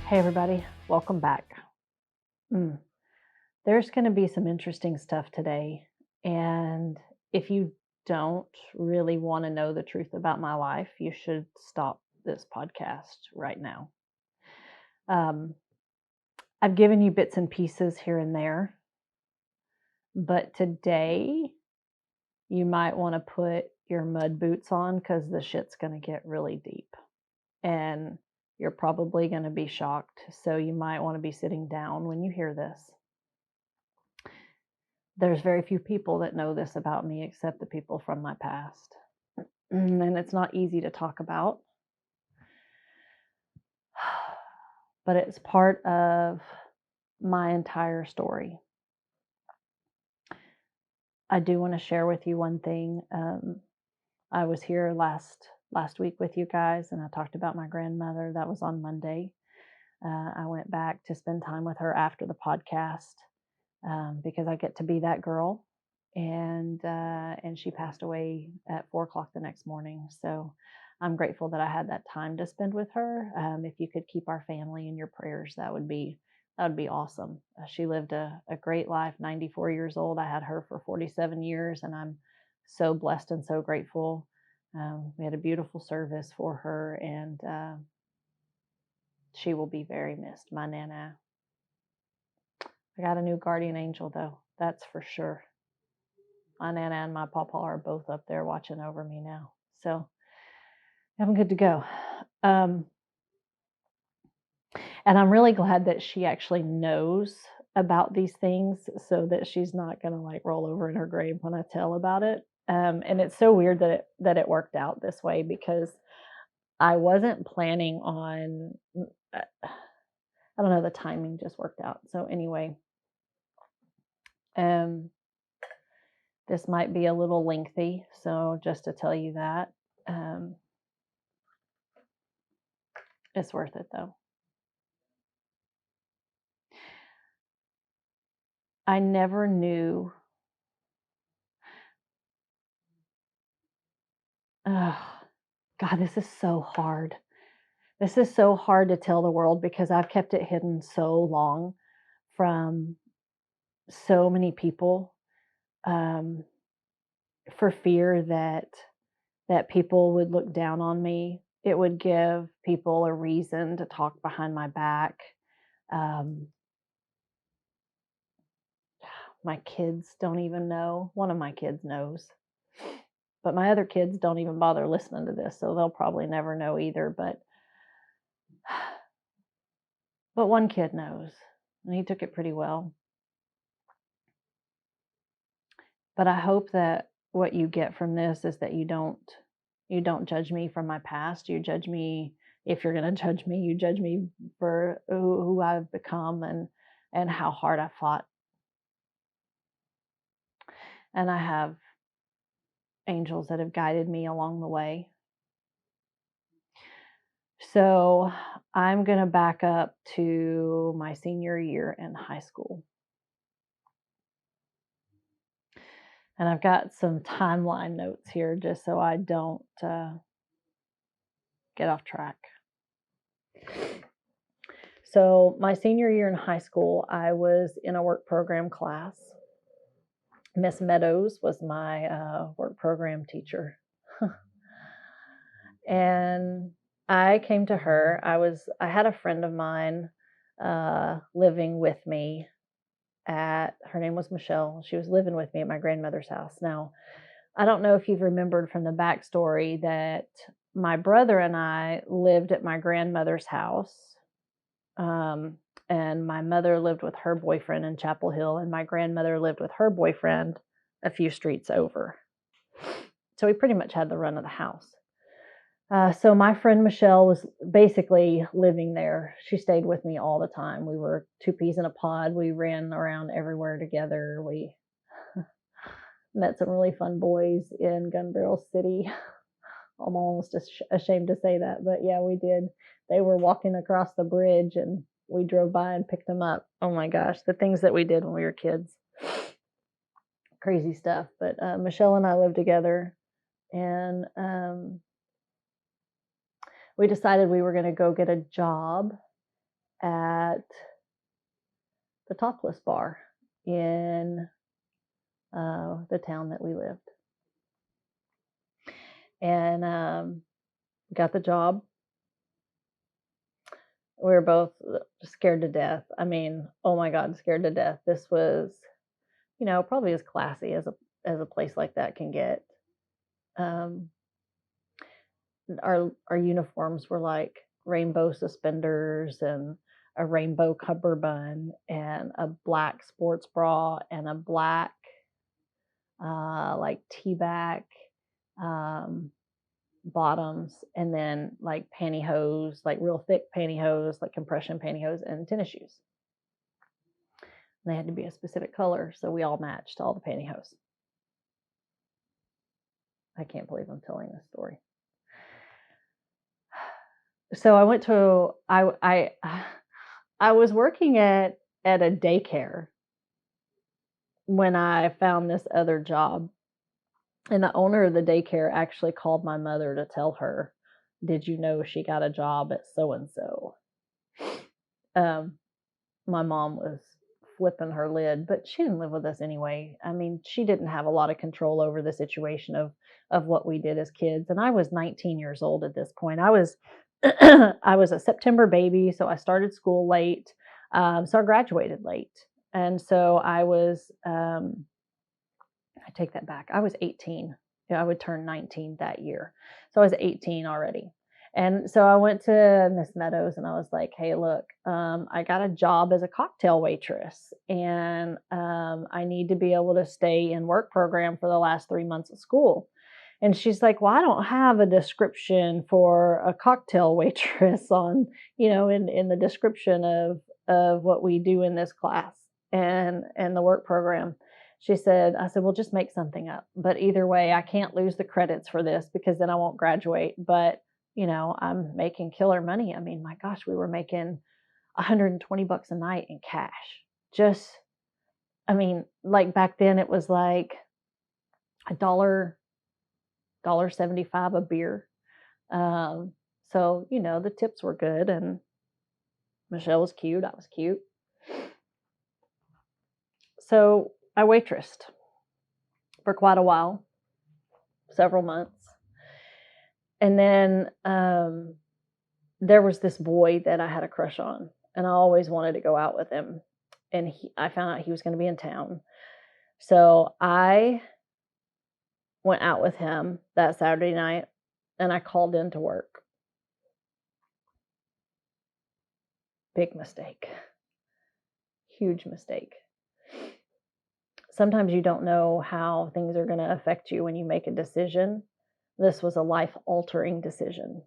Hey everybody, welcome back. Mm, There's going to be some interesting stuff today. And if you don't really want to know the truth about my life, you should stop this podcast right now. Um, I've given you bits and pieces here and there, but today you might want to put your mud boots on because the shit's going to get really deep. And you're probably going to be shocked. So you might want to be sitting down when you hear this. There's very few people that know this about me except the people from my past. And it's not easy to talk about, but it's part of my entire story. I do want to share with you one thing. I was here last week with you guys, and I talked about my grandmother. That was on Monday. I went back to spend time with her after the podcast because I get to be that girl. And she passed away at 4 o'clock the next morning. So I'm grateful that I had that time to spend with her. If you could keep our family in your prayers, that would be awesome. She lived a great life, 94 years old. I had her for 47 years, and I'm so blessed and so grateful. We had a beautiful service for her, and she will be very missed, my Nana. I got a new guardian angel, though, that's for sure. My Nana and my Papa are both up there watching over me now. So I'm good to go. And I'm really glad that she actually knows about these things so that she's not going to like roll over in her grave when I tell about it. And it's so weird that it worked out this way because I wasn't planning on, I don't know, the timing just worked out. So anyway, this might be a little lengthy. So just to tell you that, it's worth it though. I never knew. Oh, God, this is so hard. This is so hard to tell the world because I've kept it hidden so long from so many people, um, for fear that people would look down on me. It would give people a reason to talk behind my back. Um, my kids don't even know. One of my kids knows, but my other kids don't even bother listening to this, so they'll probably never know either. But one kid knows, and he took it pretty well. But I hope that what you get from this is that you don't judge me from my past. You judge me, if you're going to judge me, you judge me for who I've become and how hard I fought. And I have angels that have guided me along the way. So I'm going to back up to my senior year in high school. And I've got some timeline notes here just so I don't get off track. So my senior year in high school, I was in a work program class. Miss Meadows was my work program teacher. And I came to her. I had a friend of mine living with me her name was Michelle. She was living with me at my grandmother's house. Now, I don't know if you've remembered from the backstory that my brother and I lived at my grandmother's house. And my mother lived with her boyfriend in Chapel Hill, and my grandmother lived with her boyfriend a few streets over. So we pretty much had the run of the house. So my friend Michelle was basically living there. She stayed with me all the time. We were two peas in a pod. We ran around everywhere together. We met some really fun boys in Gun Barrel City. I'm almost ashamed to say that, but yeah, we did. They were walking across the bridge and we drove by and picked them up. Oh my gosh, the things that we did when we were kids. Crazy stuff. But Michelle and I lived together, and we decided we were going to go get a job at the Topless Bar in the town that we lived. And got the job. We were both scared to death. I mean, oh my God, scared to death. This was, probably as classy as a place like that can get. Our uniforms were like rainbow suspenders and a rainbow cummerbund and a black sports bra and a black like T-back bottoms, and then like pantyhose, like real thick pantyhose, like compression pantyhose, and tennis shoes. And they had to be a specific color, so we all matched all the pantyhose. I can't believe I'm telling this story. So I went to I was working at a daycare when I found this other job. And the owner of the daycare actually called my mother to tell her, did you know she got a job at so-and-so? My mom was flipping her lid, but she didn't live with us anyway. I mean, she didn't have a lot of control over the situation of what we did as kids. And I was 19 years old at this point. I was I was a September baby, so I started school late. So I graduated late. And so I was I take that back. I was 18. I would turn 19 that year. So I was 18 already. And so I went to Miss Meadows and I was like, hey, look, I got a job as a cocktail waitress, and I need to be able to stay in work program for the last 3 months of school. And she's like, well, I don't have a description for a cocktail waitress on, in the description of what we do in this class and the work program. I said, well, just make something up. But either way, I can't lose the credits for this because then I won't graduate. But, I'm making killer money. I mean, my gosh, we were making $120 a night in cash. Like back then it was like $1.75 a beer. So, the tips were good, and Michelle was cute. I was cute. So I waitressed for quite a while, several months. And then there was this boy that I had a crush on, and I always wanted to go out with him. And I found out he was going to be in town. So I went out with him that Saturday night, and I called into work. Big mistake. Huge mistake. Sometimes you don't know how things are going to affect you when you make a decision. This was a life-altering decision.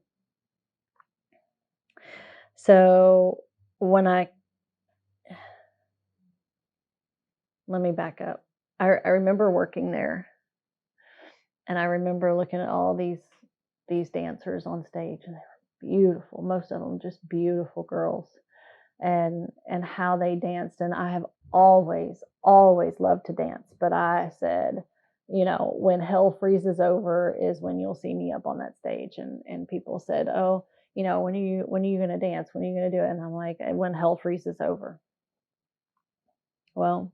So let me back up. I remember working there, and I remember looking at all these dancers on stage, and they were beautiful. Most of them just beautiful girls, and how they danced. And I have always loved to dance, but I said, when hell freezes over is when you'll see me up on that stage. And people said, oh, when are you going to dance? When are you going to do it? And I'm like, when hell freezes over. Well,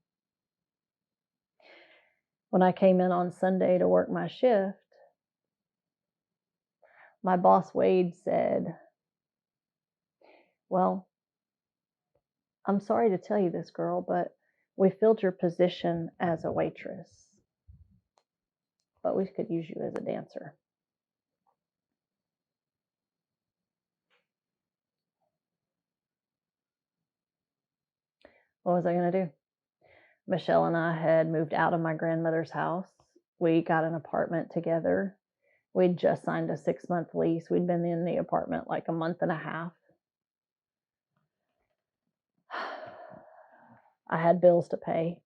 when I came in on Sunday to work my shift, my boss Wade said, well, I'm sorry to tell you this, girl, but we filled your position as a waitress, but we could use you as a dancer. What was I going to do? Michelle and I had moved out of my grandmother's house. We got an apartment together. We'd just signed a 6-month lease. We'd been in the apartment like a month and a half. I had bills to pay.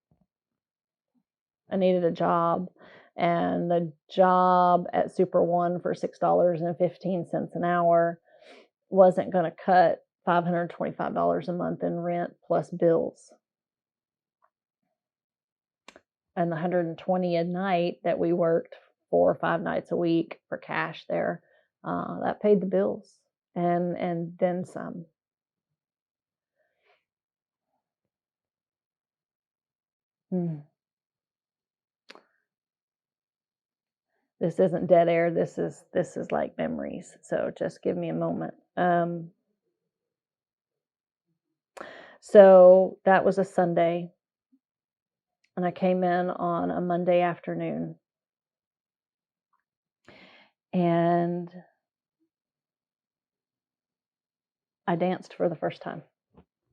I needed a job, and the job at Super One for $6.15 an hour wasn't going to cut $525 a month in rent plus bills. And the $120 a night that we worked 4 or 5 nights a week for cash there, that paid the bills and then some. Hmm. This isn't dead air. This is like memories. So just give me a moment. So that was a Sunday, and I came in on a Monday afternoon, and I danced for the first time.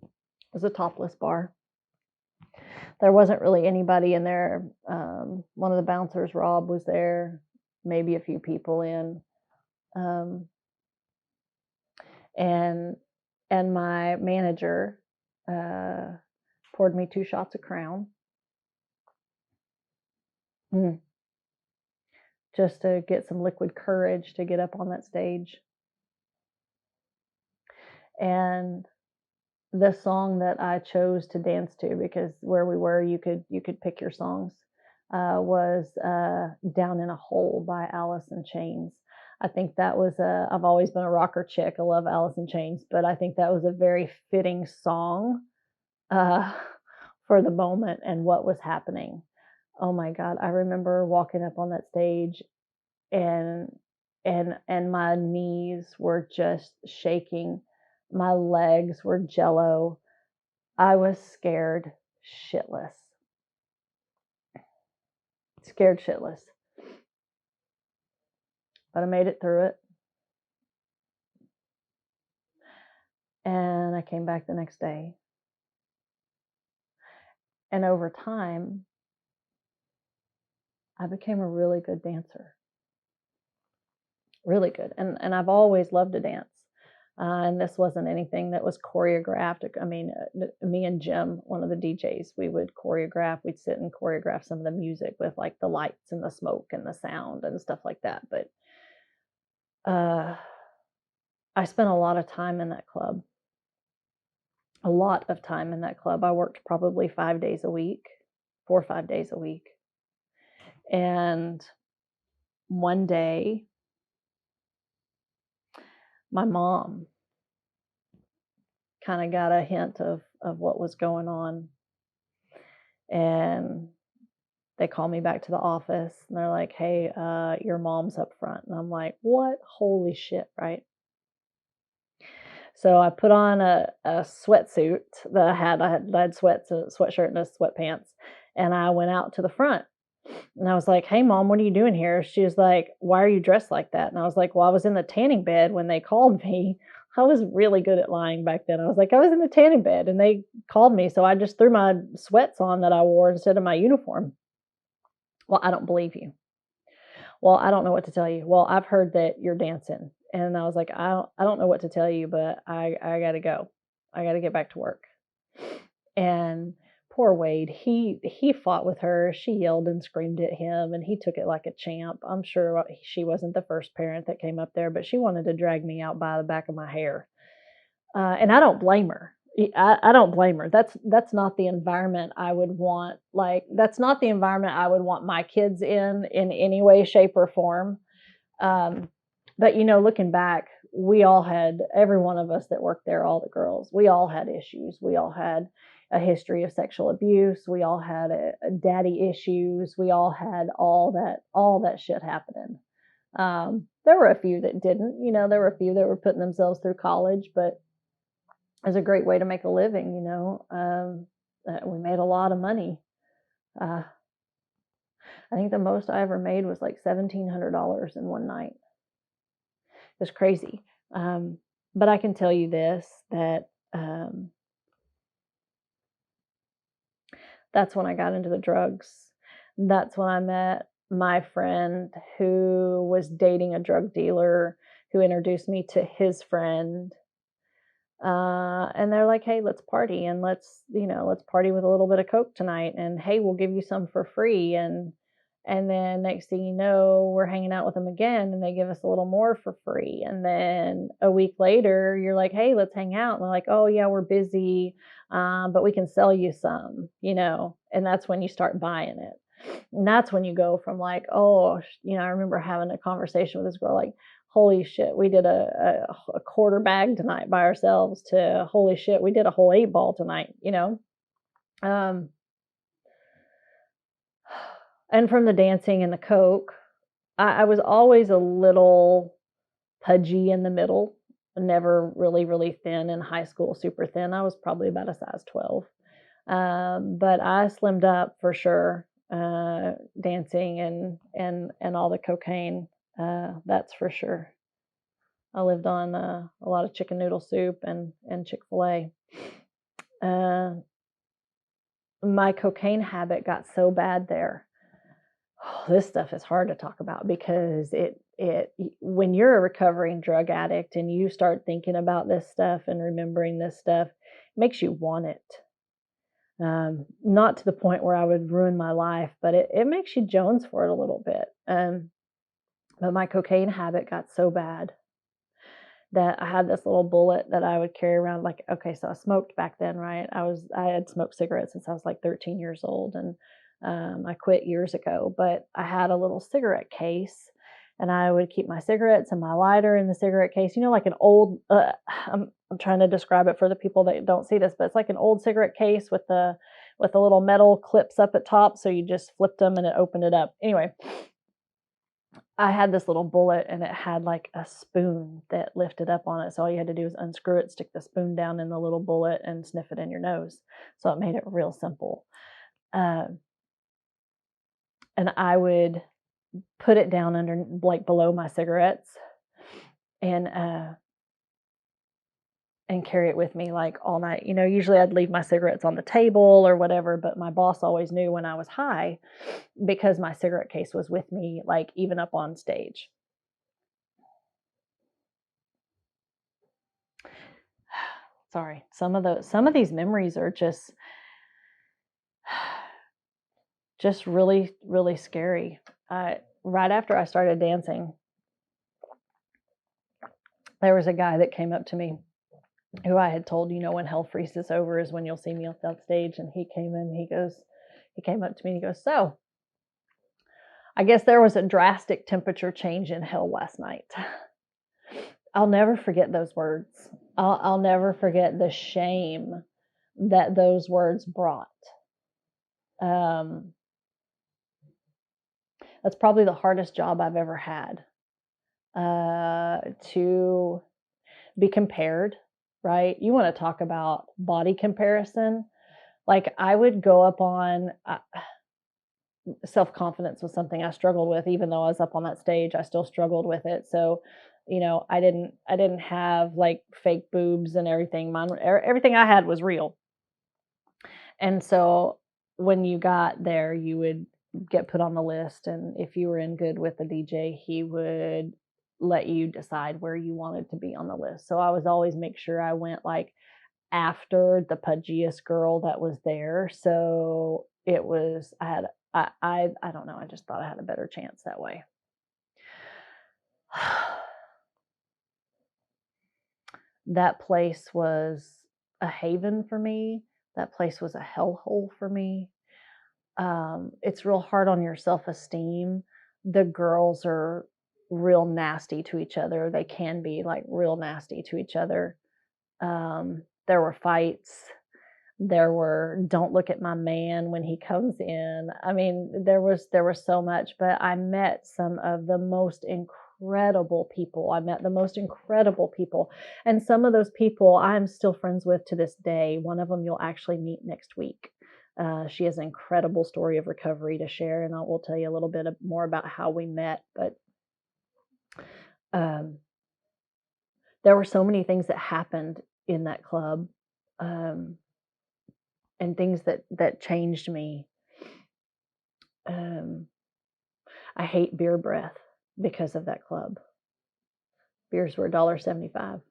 It was a topless bar. There wasn't really anybody in there. One of the bouncers, Rob, was there, maybe a few people in, um, and and my manager uh, poured me 2 shots of Crown, just to get some liquid courage to get up on that stage. And the song that I chose to dance to, because where we were, you could pick your songs, was "Down in a Hole" by Alice in Chains. I think that was a. I've always been a rocker chick. I love Alice in Chains, but I think that was a very fitting song uh, for the moment and what was happening. Oh my God, I remember walking up on that stage, and and my knees were just shaking. My legs were jello. I was scared shitless. Scared shitless. But I made it through it. And I came back the next day. And over time, I became a really good dancer. Really good. And I've always loved to dance. And this wasn't anything that was choreographed. I mean, me and Jim, one of the DJs, we would choreograph. We'd sit and choreograph some of the music with like the lights and the smoke and the sound and stuff like that. But uh, I spent a lot of time in that club. A lot of time in that club. I worked probably 5 days a week, 4 or 5 days a week. And one day, my mom kind of got a hint of what was going on. And they call me back to the office and they're like, "Hey, your mom's up front." And I'm like, "What? Holy shit," right? So I put on a sweatsuit that I had sweatshirt and a sweatpants, and I went out to the front. And I was like, "Hey, mom, what are you doing here?" She was like, "Why are you dressed like that?" And I was like, "Well, I was in the tanning bed when they called me." I was really good at lying back then. I was like, "I was in the tanning bed and they called me. So I just threw my sweats on that I wore instead of my uniform." "Well, I don't believe you." "Well, I don't know what to tell you." "Well, I've heard that you're dancing." And I was like, I don't know what to tell you, but I got to go. I got to get back to work. And poor Wade, he fought with her. She yelled and screamed at him, and he took it like a champ. I'm sure she wasn't the first parent that came up there, but she wanted to drag me out by the back of my hair. And I don't blame her. I don't blame her. That's not the environment I would want. Like, that's not the environment I would want my kids in any way, shape, or form. Um, but looking back, we all had, every one of us that worked there, all the girls, we all had issues. We all had a history of sexual abuse. We all had a daddy issues. We all had all that shit happening. There were a few that didn't. There were a few that were putting themselves through college, but it was a great way to make a living. We made a lot of money. Uh, I think the most I ever made was like $1,700 in one night. It was crazy. But I can tell you this, that that's when I got into the drugs. That's when I met my friend who was dating a drug dealer who introduced me to his friend. And they're like, "Hey, let's party, and let's party with a little bit of coke tonight, and hey, we'll give you some for free." And then next thing you know, we're hanging out with them again, and they give us a little more for free. And then a week later, you're like, "Hey, let's hang out." And they're like, "Oh yeah, we're busy, but we can sell you some." And that's when you start buying it. And that's when you go from like, oh, I remember having a conversation with this girl like, "Holy shit, we did a quarter bag tonight by ourselves," to "Holy shit, we did a whole 8 ball tonight." Um, And from the dancing and the coke, I was always a little pudgy in the middle, never really, really thin in high school, super thin. I was probably about a size 12. But I slimmed up for sure, dancing and all the cocaine. That's for sure. I lived on a lot of chicken noodle soup and Chick-fil-A. Uh, my cocaine habit got so bad there. Oh, this stuff is hard to talk about because it when you're a recovering drug addict and you start thinking about this stuff and remembering this stuff, it makes you want it. Not to the point where I would ruin my life, but it makes you Jones for it a little bit. But my cocaine habit got so bad that I had this little bullet that I would carry around. Like, okay, so I smoked back then, right? I had smoked cigarettes since I was like 13 years old, and I quit years ago. But I had a little cigarette case, and I would keep my cigarettes and my lighter in the cigarette case. You know, like an old. I'm trying to describe it for the people that don't see this, but it's like an old cigarette case with the little metal clips up at top, so you just flipped them and it opened it up. Anyway, I had this little bullet and it had like a spoon that lifted up on it. So all you had to do is unscrew it, stick the spoon down in the little bullet and sniff it in your nose. So it made it real simple. Uh, and I would put it down under, like below my cigarettes, and carry it with me like all night. You know, usually I'd leave my cigarettes on the table or whatever, but my boss always knew when I was high because my cigarette case was with me, like even up on stage. Sorry, some of these memories are just really, really scary. Right after I started dancing, there was a guy that came up to me who I had told, you know, when hell freezes over is when you'll see me on stage. And he came in, he came up to me and he goes, so I guess there was a drastic temperature change in hell last night. I'll never forget those words. I'll never forget the shame that those words brought. That's probably the hardest job I've ever had, to be compared, right? You want to talk about body comparison. Like I would go up on self-confidence was something I struggled with. Even though I was up on that stage, I still struggled with it. So, you know, I didn't have like fake boobs and everything. Everything I had was real. And so when you got there, you would get put on the list. And if you were in good with the DJ, he would let you decide where you wanted to be on the list. So I was always make sure I went like after the pudgiest girl that was there. So it was, I don't know. I just thought I had a better chance that way. That place was a haven for me. That place was a hellhole for me. It's real hard on your self-esteem. The girls are real nasty to each other. They can be like real nasty to each other. There were fights. There were don't look at my man when he comes in. I mean, there was so much, but I met some of the most incredible people. I met the most incredible people. And some of those people I'm still friends with to this day. One of them you'll actually meet next week. She has an incredible story of recovery to share, and I will tell you a little bit more about how we met. But um, there were so many things that happened in that club, and things that changed me. I hate beer breath because of that club. Beers were $1.75.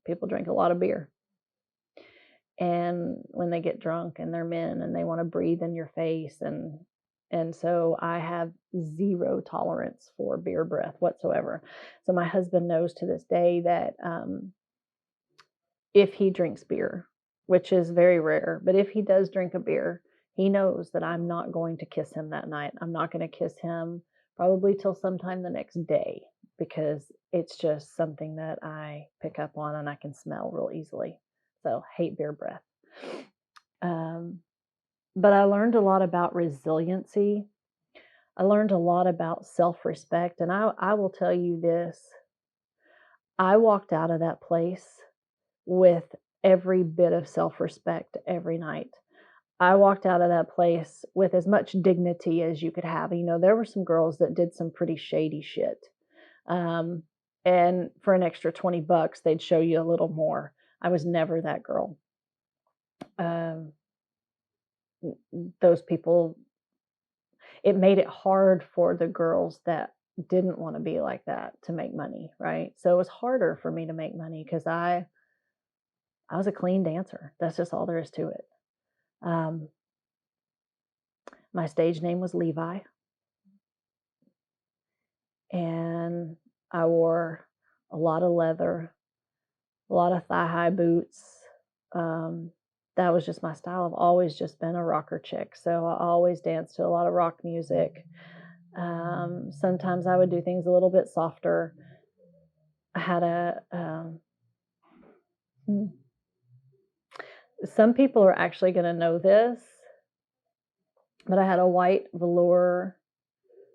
People drink a lot of beer. And when they get drunk and they're men and they want to breathe in your face, and so I have zero tolerance for beer breath whatsoever. So my husband knows to this day that if he drinks beer, which is very rare, but if he does drink a beer, he knows that I'm not going to kiss him that night. I'm not going to kiss him probably till sometime the next day, because it's just something that I pick up on and I can smell real easily. So hate beer breath. But I learned a lot about resiliency. I learned a lot about self-respect, and I will tell you this, I walked out of that place with every bit of self-respect every night. I walked out of that place with as much dignity as you could have. You know, there were some girls that did some pretty shady shit. Um, and for an extra 20 bucks, they'd show you a little more. I was never that girl. Um, those people, it made it hard for the girls that didn't want to be like that to make money, right? So it was harder for me to make money because I was a clean dancer. That's just all there is to it. Um, my stage name was Levi, and I wore a lot of leather, a lot of thigh high boots. Um, that was just my style. I've always just been a rocker chick, so I always danced to a lot of rock music. Sometimes I would do things a little bit softer. I had hmm, some people are actually going to know this, but I had a white velour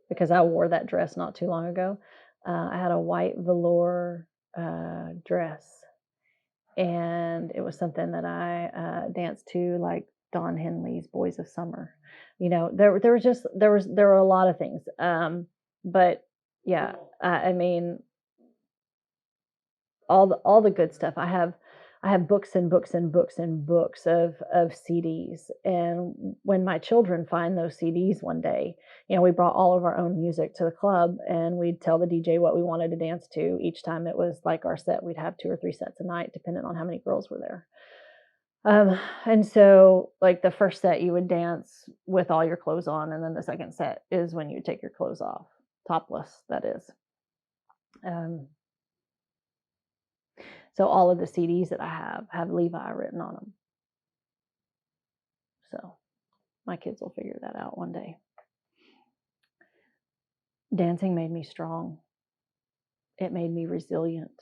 because I wore that dress not too long ago. I had a white velour dress, and it was something that I danced to, like Don Henley's "Boys of Summer." You know, there were a lot of things, but yeah, I mean, all the good stuff. I have books and books and books and books of CDs. And when my children find those CDs one day, you know, we brought all of our own music to the club, and we'd tell the DJ what we wanted to dance to. Each time it was like our set, we'd have 2 or 3 sets a night, depending on how many girls were there. And so, like, the first set you would dance with all your clothes on, and then the second set is when you take your clothes off, topless, that is. Um, So all of the CDs that I have Levi written on them. So my kids will figure that out one day. Dancing made me strong. It made me resilient.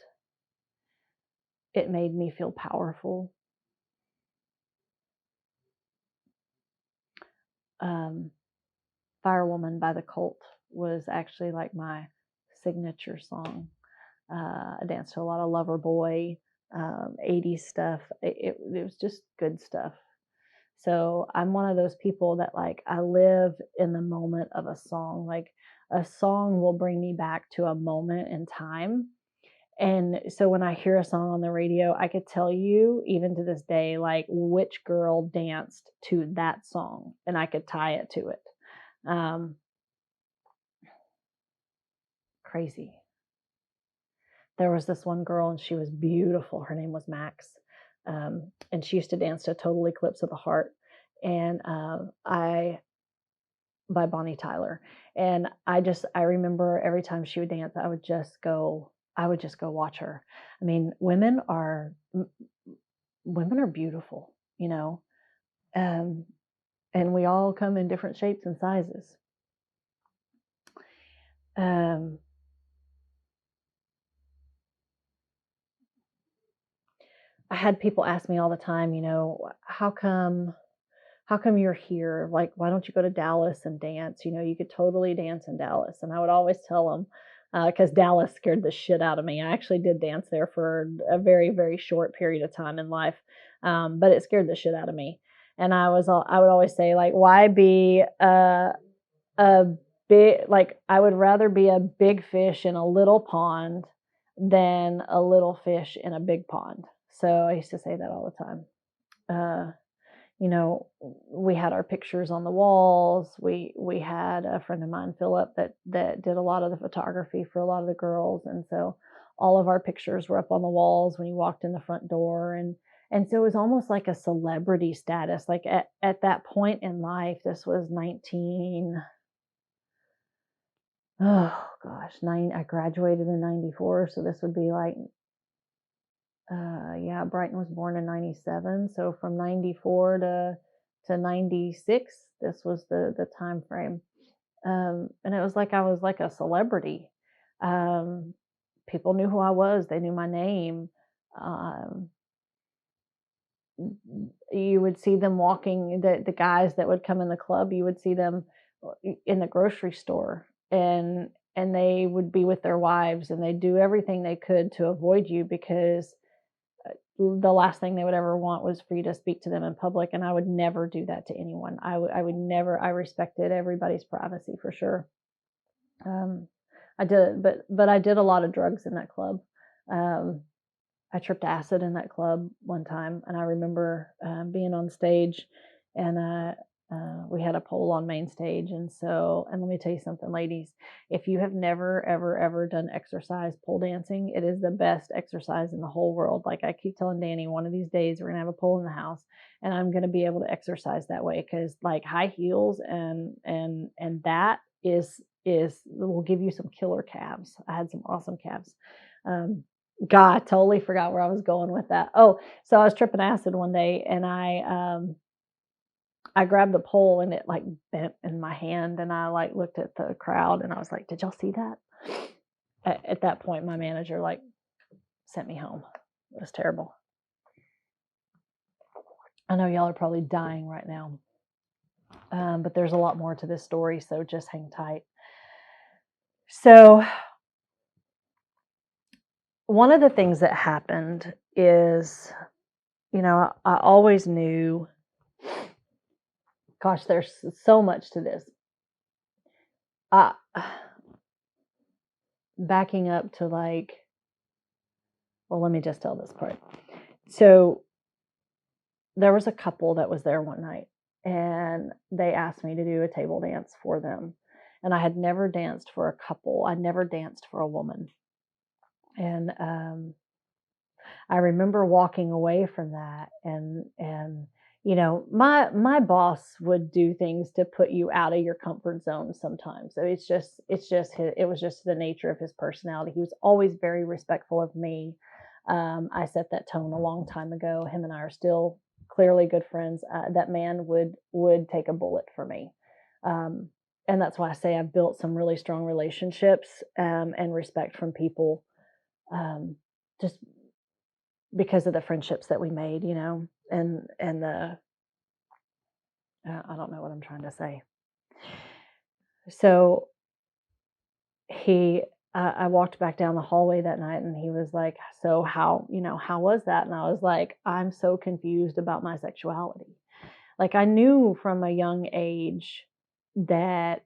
It made me feel powerful. Um, Firewoman by the Cult was actually like my signature song. I danced to a lot of Loverboy, 80s stuff. It was just good stuff. So I'm one of those people that, like, I live in the moment of a song. Like, a song will bring me back to a moment in time. And so when I hear a song on the radio, I could tell you, even to this day, like, which girl danced to that song, and I could tie it to it. Um, Crazy. There was this one girl, and she was beautiful. Her name was Max. And she used to dance to Total Eclipse of the Heart. And I by Bonnie Tyler. And I remember every time she would dance, I would just go watch her. I mean, women are beautiful, you know. Um, and we all come in different shapes and sizes. Um, I had people ask me all the time, you know, how come you're here? Like, why don't you go to Dallas and dance? You know, you could totally dance in Dallas. And I would always tell them, because Dallas scared the shit out of me. I actually did dance there for a very, very short period of time in life, but it scared the shit out of me. And I would always say, like, why be a like, I would rather be a big fish in a little pond than a little fish in a big pond. So I used to say that all the time. Uh, you know, we had our pictures on the walls. We had a friend of mine, Philip, that did a lot of the photography for a lot of the girls, and so all of our pictures were up on the walls when you walked in the front door, and so it was almost like a celebrity status. Like, at that point in life, this was 19. Oh gosh, I graduated in 94, so this would be like, yeah, Brighton was born in 97. So from 94 to 96, this was the time frame. And it was like I was like a celebrity. Um, People knew who I was. They knew my name. Um, you would see them walking, the guys that would come in the club, you would see them in the grocery store, and they would be with their wives, and they do everything they could to avoid you, because the last thing they would ever want was for you to speak to them in public. And I would never do that to anyone. I would never. I respected everybody's privacy for sure. um, I did, but I did a lot of drugs in that club. um, I tripped acid in that club one time, and I remember being on stage, and we had a pole on main stage, and let me tell you something, ladies. If you have never, ever, ever done exercise pole dancing, it is the best exercise in the whole world. Like I keep telling Danny, one of these days we're gonna have a pole in the house, and I'm gonna be able to exercise that way, because like high heels and that is will give you some killer calves. I had some awesome calves. Um, God, I totally forgot where I was going with that. Oh, so I was tripping acid one day, and I grabbed the pole, and it like bent in my hand, and I like looked at the crowd, and I was like, "Did y'all see that?" At that point, my manager like sent me home. It was terrible. I know y'all are probably dying right now, but there's a lot more to this story, so just hang tight. So one of the things that happened is, I always knew. Gosh, there's so much to this. Uh, Backing up to well, let me just tell this part. So there was a couple that was there one night, and they asked me to do a table dance for them. And I had never danced for a couple. I'd never danced for a woman. And I remember walking away from that, and my boss would do things to put you out of your comfort zone sometimes. So it was just the nature of his personality. He was always very respectful of me. I set that tone a long time ago. Him and I are still clearly good friends. That man would take a bullet for me. Um, and that's why I say I've built some really strong relationships, and respect from people, just because of the friendships that we made, and the I don't know what I'm trying to say. So I walked back down the hallway that night, and he was like, "So how was that?" And I was like, "I'm so confused about my sexuality." Like I knew from a young age that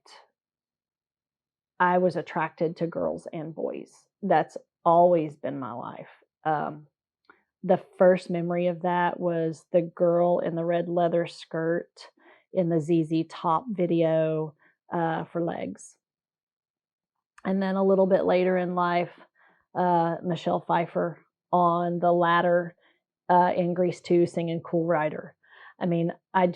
I was attracted to girls and boys. That's always been my life. The first memory of that was the girl in the red leather skirt in the ZZ Top video, for Legs. And then a little bit later in life, Michelle Pfeiffer on the ladder, in Grease 2 singing Cool Rider. I mean, I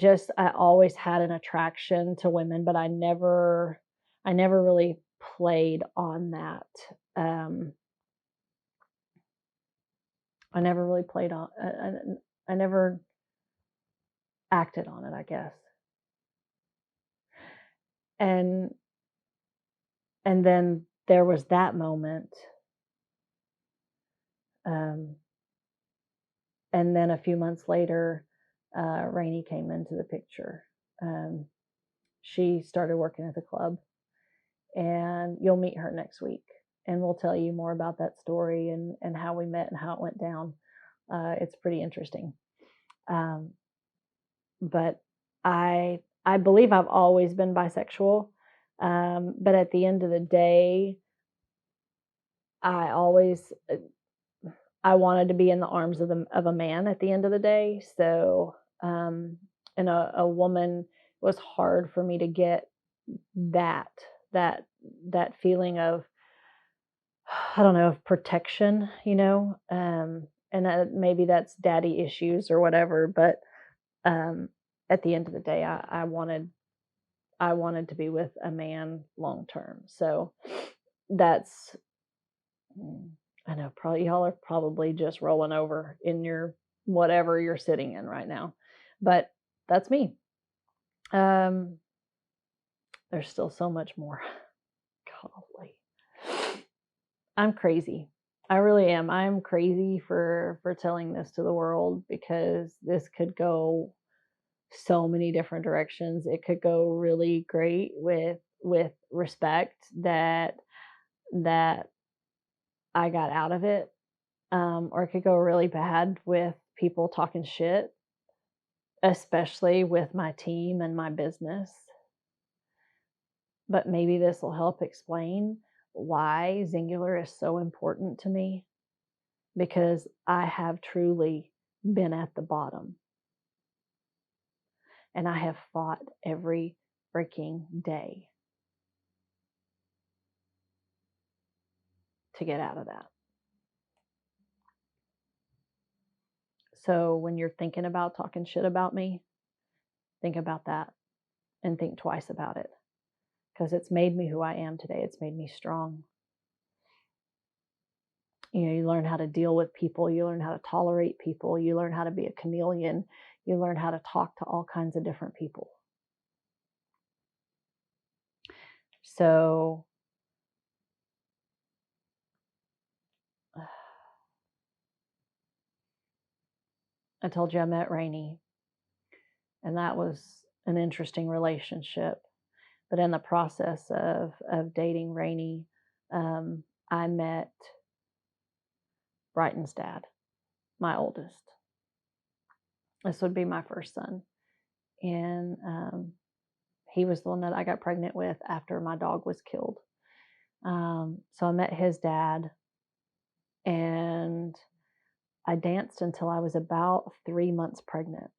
always had an attraction to women, but I never really played on that. Um, I never really played on, I never acted on it, I guess. And then there was that moment, um, and then a few months later, Rainey came into the picture. Um, she started working at the club, and you'll meet her next week, and we'll tell you more about that story, and how we met and how it went down. It's pretty interesting. Um, but I believe I've always been bisexual, but at the end of the day, I always I wanted to be in the arms of a man at the end of the day. So, and a woman was hard for me to get that that that feeling of, I don't know, of protection, and maybe that's daddy issues or whatever. But at the end of the day, I wanted to be with a man long term. So that's, I know, probably y'all are probably just rolling over in your whatever you're sitting in right now, but that's me. Um, there's still so much more. Golly, I'm crazy. I really am. I'm crazy for telling this to the world because this could go so many different directions. It could go really great with respect that I got out of it, or it could go really bad with people talking shit, especially with my team and my business. But maybe this will help explain why Xyngular is so important to me, because I have truly been at the bottom and I have fought every freaking day to get out of that. So when you're thinking about talking shit about me, think about that and think twice about it, because it's made me who I am today. It's made me strong. You learn how to deal with people, you learn how to tolerate people, you learn how to be a chameleon, you learn how to talk to all kinds of different people. So I told you I met Rainey, and that was an interesting relationship. But in the process of dating Rainey, I met Brighton's dad, my oldest. This would be my first son. And he was the one that I got pregnant with after my dog was killed. So I met his dad, and I danced until I was about 3 months pregnant.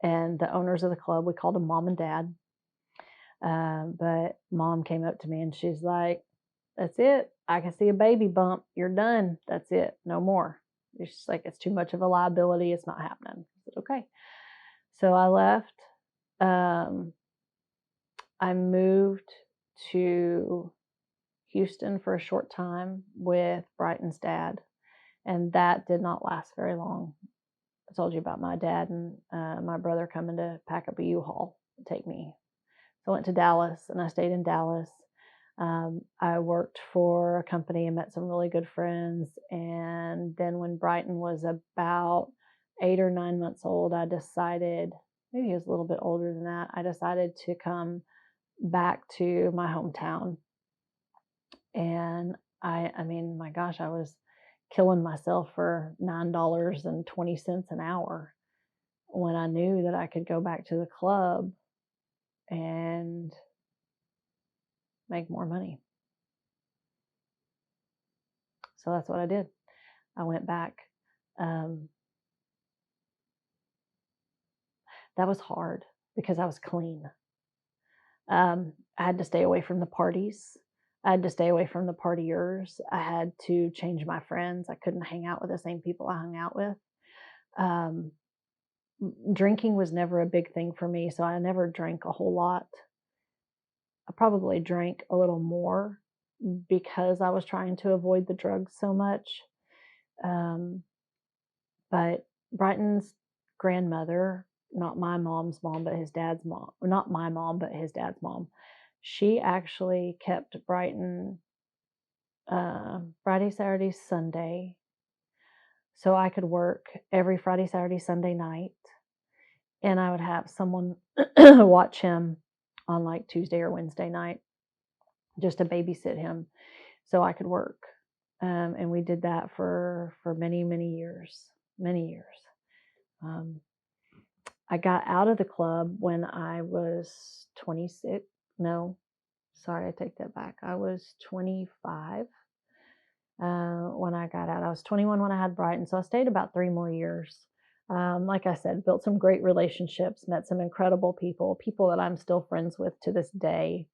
And the owners of the club, we called them mom and dad. But mom came up to me and she's like, "That's it. I can see a baby bump. You're done. That's it. No more." She's like, "It's too much of a liability. It's not happening." I said, "Okay." So I left. I moved to Houston for a short time with Brighton's dad, and that did not last very long. I told you about my dad and my brother coming to pack up a U-Haul to take me. So I went to Dallas, and I stayed in Dallas. I worked for a company and met some really good friends. And then when Brighton was about 8 or 9 months old, I decided, maybe he was a little bit older than that, I decided to come back to my hometown. And I mean, my gosh, I was killing myself for $9.20 an hour when I knew that I could go back to the club and make more money. So that's what I did. I went back. That was hard because I was clean. I had to stay away from the parties. I had to stay away from the partiers. I had to change my friends. I couldn't hang out with the same people I hung out with. Drinking was never a big thing for me, so I never drank a whole lot. I probably drank a little more because I was trying to avoid the drugs so much. But Brighton's grandmother, not my mom's mom, but his dad's mom, not my mom, but his dad's mom, she actually kept Brighton Friday, Saturday, Sunday, so I could work every Friday, Saturday, Sunday night, and I would have someone watch him on like Tuesday or Wednesday night, just to babysit him, so I could work. And we did that for many, many years, many years. I got out of the club when I was 26. No, sorry, I take that back. I was 25 when I got out. I was 21 when I had Brighton, so I stayed about 3 more years. Like I said, built some great relationships, met some incredible people, people that I'm still friends with to this day.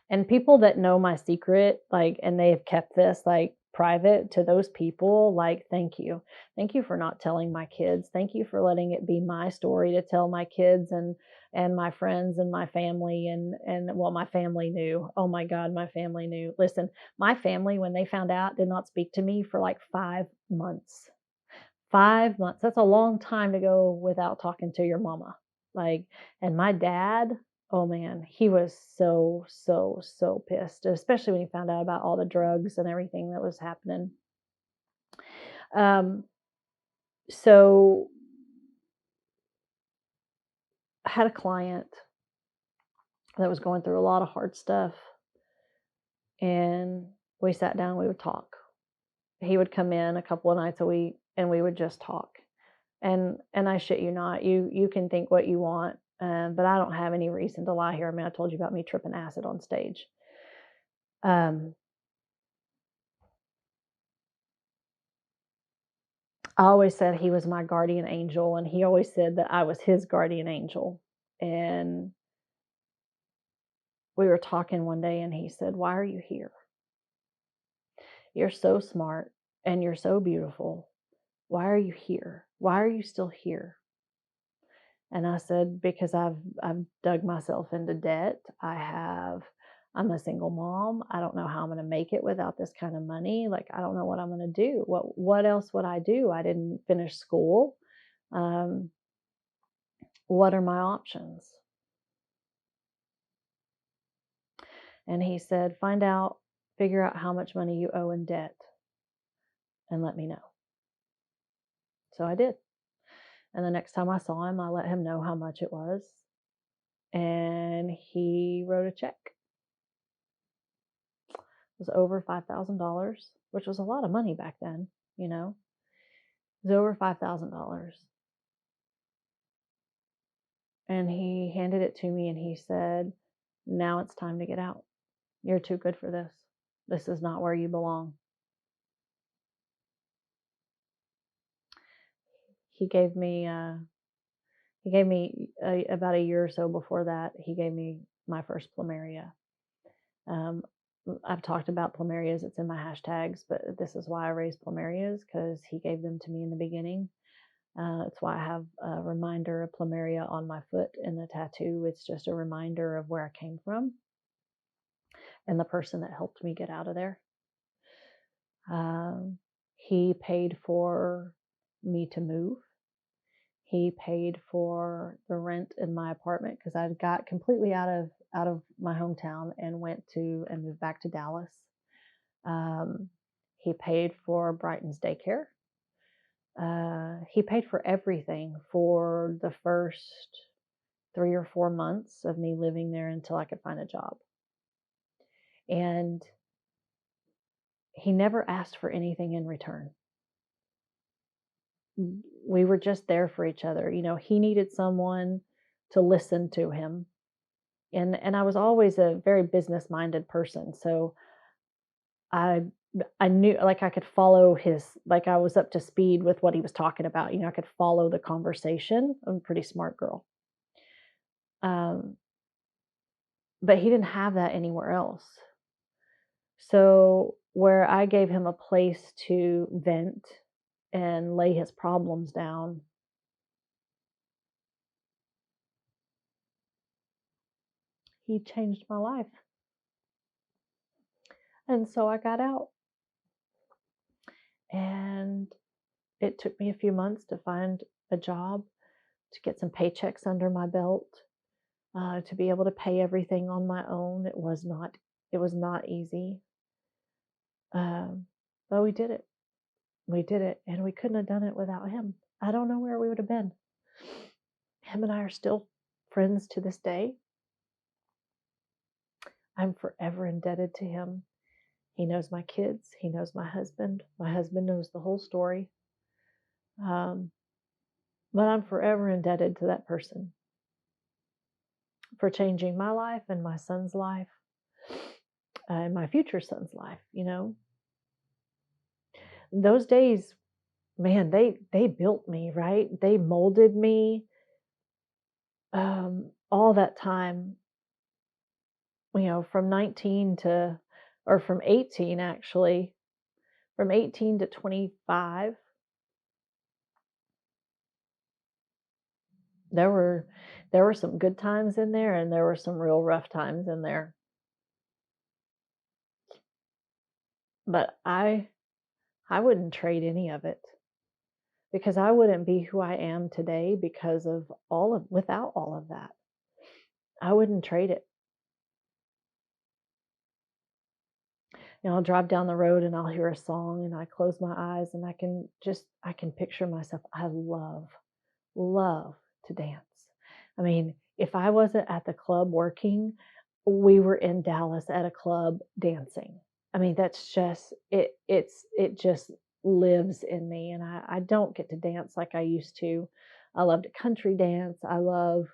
And people that know my secret, like, and they have kept this like private, to those people, like, thank you. Thank you for not telling my kids. Thank you for letting it be my story to tell my kids and my friends and my family and well, my family knew. Oh my God, my family knew. Listen, my family, when they found out, did not speak to me for like 5 months. 5 months. That's a long time to go without talking to your mama. Like, and my dad, oh man, he was so, so, so pissed, especially when he found out about all the drugs and everything that was happening. Um, so I had a client that was going through a lot of hard stuff, and we sat down, we would talk. He would come in a couple of nights a week and we would just talk. And I shit you not, you can think what you want, but I don't have any reason to lie here. I mean, I told you about me tripping acid on stage. Um, I always said he was my guardian angel, and he always said that I was his guardian angel. And we were talking one day, and he said, "Why are you here? You're so smart and you're so beautiful. Why are you here? Why are you still here?" And I said, "Because I've dug myself into debt. I'm a single mom. I don't know how I'm going to make it without this kind of money. Like, I don't know what I'm going to do. What else would I do? I didn't finish school. Um, what are my options?" And he said, figure out how much money you owe in debt and let me know. So I did. And the next time I saw him, I let him know how much it was. And he wrote a check. It was over $5,000, which was a lot of money back then, you know. It was over $5,000. And he handed it to me and he said, "Now it's time to get out. You're too good for this. This is not where you belong." He gave me about a year or so before that, he gave me my first plumeria. Um, I've talked about plumerias, it's in my hashtags, but this is why I raised plumerias, because he gave them to me in the beginning. It's why I have a reminder of plumeria on my foot in the tattoo. It's just a reminder of where I came from and the person that helped me get out of there. He paid for me to move. He paid for the rent in my apartment because I got completely out of my hometown and moved back to Dallas. He paid for Brighton's daycare. He paid for everything for the first 3 or 4 months of me living there until I could find a job. And he never asked for anything in return. We were just there for each other. You know, he needed someone to listen to him. And I was always a very business-minded person. So I I knew, like, I could follow like, I was up to speed with what he was talking about. You know, I could follow the conversation. I'm a pretty smart girl. Um, but he didn't have that anywhere else. So where I gave him a place to vent and lay his problems down, he changed my life. And so I got out. And it took me a few months to find a job, to get some paychecks under my belt, to be able to pay everything on my own. It was not easy. But we did it. We did it, and we couldn't have done it without him. I don't know where we would have been. Him and I are still friends to this day. I'm forever indebted to him. He knows my kids. He knows my husband. My husband knows the whole story. Um, but I'm forever indebted to that person for changing my life and my son's life, and my future son's life. You know, those days, man, they built me, right? They molded me. All that time, you know, from 19 to, or from 18 actually, from 18 to 25, there were some good times in there, and there were some real rough times in there. But I wouldn't trade any of it, because I wouldn't be who I am today because of without all of that. I wouldn't trade it. I'll drive down the road and I'll hear a song and I close my eyes and I can picture myself. I love to dance. I mean, if I wasn't at the club working, we were in Dallas at a club dancing. I mean, that's just it just lives in me, and I don't get to dance like I used to. I love to country dance. I love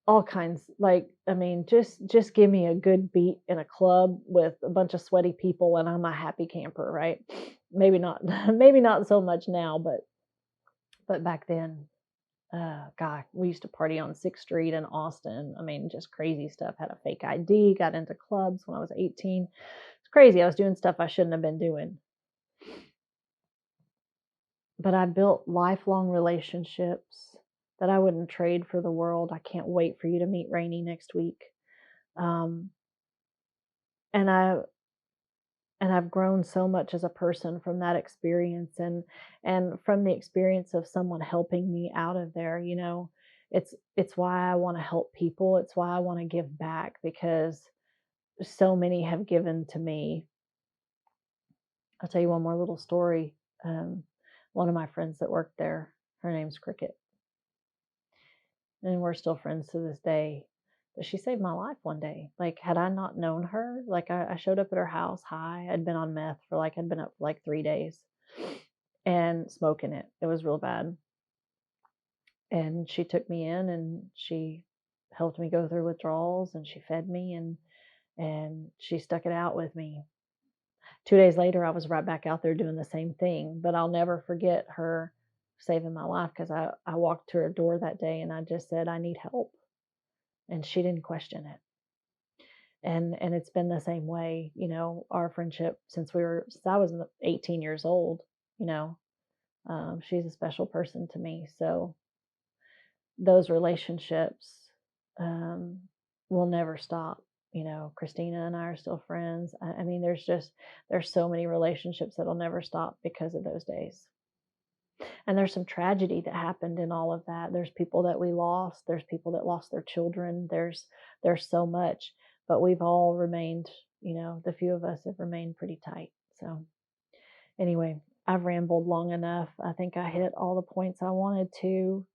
all kinds. Like, I mean, just give me a good beat in a club with a bunch of sweaty people, and I'm a happy camper, right? Maybe not, maybe not so much now, but back then, God, we used to party on 6th Street in Austin. I mean, just crazy stuff. Had a fake ID, got into clubs when I was 18. It's crazy. I was doing stuff I shouldn't have been doing. But I built lifelong relationships that I wouldn't trade for the world. I can't wait for you to meet Rainey next week. Um, and I and I've grown so much as a person from that experience and from the experience of someone helping me out of there, it's why I want to help people. It's why I want to give back because so many have given to me. I'll tell you one more little story. Um, One of my friends that worked there, her name's Cricket, and we're still friends to this day. But she saved my life one day. Like, had I not known her, like I showed up at her house high. I'd been on meth for I'd been up for 3 days and smoking it. It was real bad. And she took me in and she helped me go through withdrawals and she fed me and she stuck it out with me. 2 days later, I was right back out there doing the same thing. But I'll never forget her saving my life because I walked to her door that day and I just said, I need help. And she didn't question it. And it's been the same way, our friendship since I was 18 years old, you know, she's a special person to me. So those relationships um, will never stop. Christina and I are still friends. I mean, there's so many relationships that'll never stop because of those days. And there's some tragedy that happened in all of that. There's people that we lost. There's people that lost their children. There's so much, but we've all remained. The few of us have remained pretty tight. So anyway, I've rambled long enough. I think I hit all the points I wanted to.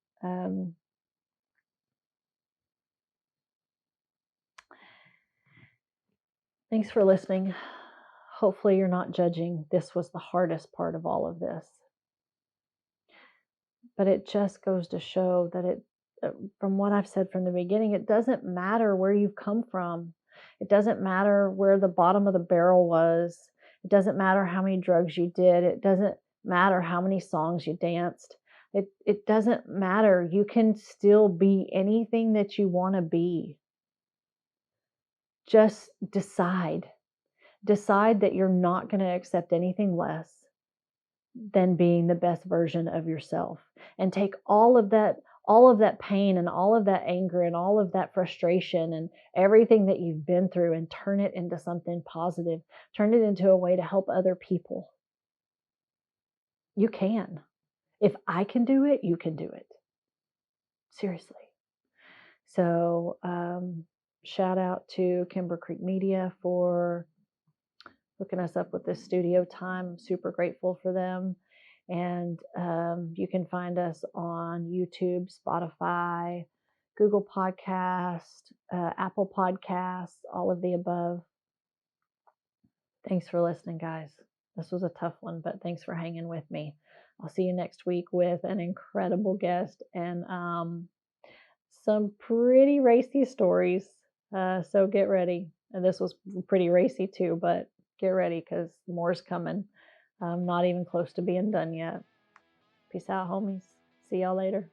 Thanks for listening. Hopefully you're not judging. This was the hardest part of all of this. But it just goes to show that from what I've said from the beginning, it doesn't matter where you've come from. It doesn't matter where the bottom of the barrel was. It doesn't matter how many drugs you did. It doesn't matter how many songs you danced. It doesn't matter. You can still be anything that you want to be. Just decide. Decide that you're not going to accept anything less than being the best version of yourself, and take all of that pain and all of that anger and all of that frustration and everything that you've been through and turn it into something positive. Turn it into a way to help other people. You can. If I can do it, you can do it. Seriously. So shout out to Kimber Creek Media for hooking us up with this studio time. I'm super grateful for them. And you can find us on YouTube, Spotify, Google Podcast, Apple Podcasts, all of the above. Thanks for listening, guys. This was a tough one, but thanks for hanging with me. I'll see you next week with an incredible guest and some pretty racy stories. So get ready. And this was pretty racy too, but get ready because more's coming. I'm not even close to being done yet. Peace out, homies. See y'all later.